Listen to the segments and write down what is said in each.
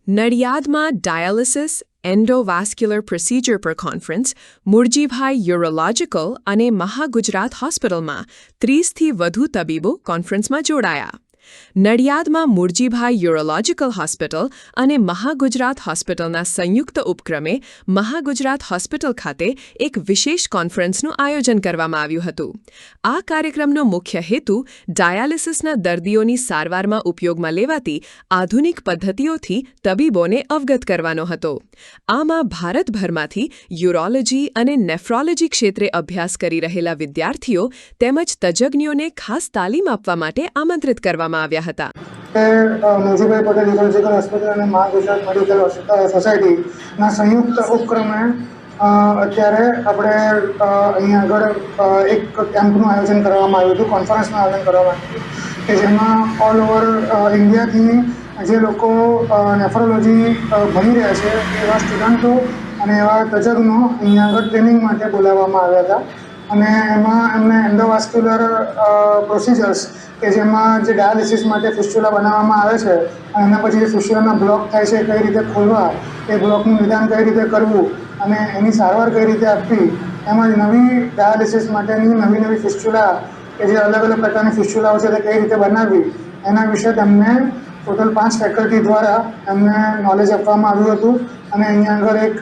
નડિયાદમાં dialysis endovascular procedure પર conference Murjibhai યુરોલોજિકલ અને મહાગુજરાત હોસ્પિટલમાં 30થી વધુ તબીબો કોન્ફરન્સમાં જોડાયા. નડિયાદમાં મુરજીભાઈ યુરોલોજિકલ હોસ્પિટલ અને મહાગુજરાત હોસ્પિટલના સંયુક્ત ઉપક્રમે મહાગુજરાત હોસ્પિટલ ખાતે એક વિશેષ કોન્ફરન્સનું આયોજન કરવામાં આવ્યું હતું. આ કાર્યક્રમનો મુખ્ય હેતુ ડાયાલિસિસના દર્દીઓની સારવારમાં ઉપયોગમાં લેવાતી આધુનિક પદ્ધતિઓથી તબીબોને અવગત કરવાનો હતો. આમાં ભારતભરમાંથી યુરોલોજી અને નેફ્રોલોજી ક્ષેત્રે અભ્યાસ કરી રહેલા વિદ્યાર્થીઓ તેમજ તજજ્ઞોને ખાસ તાલીમ આપવા માટે આમંત્રિત કરવામાં આવ્યા હતા. મુરજીભાઈ પટેલ યુરોલોજીકલ હોસ્પિટલ અને મહાગુજરાત મેડિકલ સોસાયટીના સંયુક્ત ઉપક્રમે અત્યારે આપણે અહીંયા આગળ એક કેમ્પનું આયોજન કરવામાં આવ્યું હતું, કોન્ફરન્સનું આયોજન કરવામાં આવ્યું હતું કે જેમાં ઓલ ઓવર ઇન્ડિયાથી જે લોકો નેફ્રોલોજી ભણી રહ્યા છે એવા સ્ટુડન્ટો અને એવા તજજ્ઞો અહીંયા આગળ ટ્રેનિંગ માટે બોલાવવામાં આવ્યા હતા. અને એમાં એમને એન્ડોવાસ્ક્યુલર પ્રોસિજર્સ કે જેમાં જે ડાયાલિસિસ માટે ફિસ્ચ્યુલા બનાવવામાં આવે છે અને એના પછી જે ફિસ્ચ્યુલાના બ્લોક થાય છે કઈ રીતે ખોલવા, એ બ્લોકનું નિદાન કઈ રીતે કરવું અને એની સારવાર કઈ રીતે આપવી, એમાં નવી ડાયાલિસિસ માટેની નવી ફિસ્ચ્યુલા કે જે અલગ અલગ પ્રકારની ફિસ્ચ્યુલાઓ છે તે કઈ રીતે બનાવવી, એના વિશે તેમને ટોટલ 5 ફેકલ્ટી દ્વારા એમને નોલેજ આપવામાં આવ્યું હતું. અને અહીંયા આગળ એક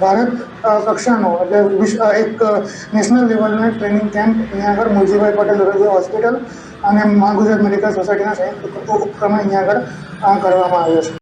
ભારત કક્ષાનો એટલે એક નેશનલ લેવલનો એક ટ્રેનિંગ કેમ્પ અહીંયા આગળ મુરજીભાઈ પટેલ યુરોલોજી હોસ્પિટલ અને મહાગુજરાત મેડિકલ સોસાયટીના સંયુક્ત ઉપક્રમે અહીંયા આગળ કરવામાં આવ્યો છે.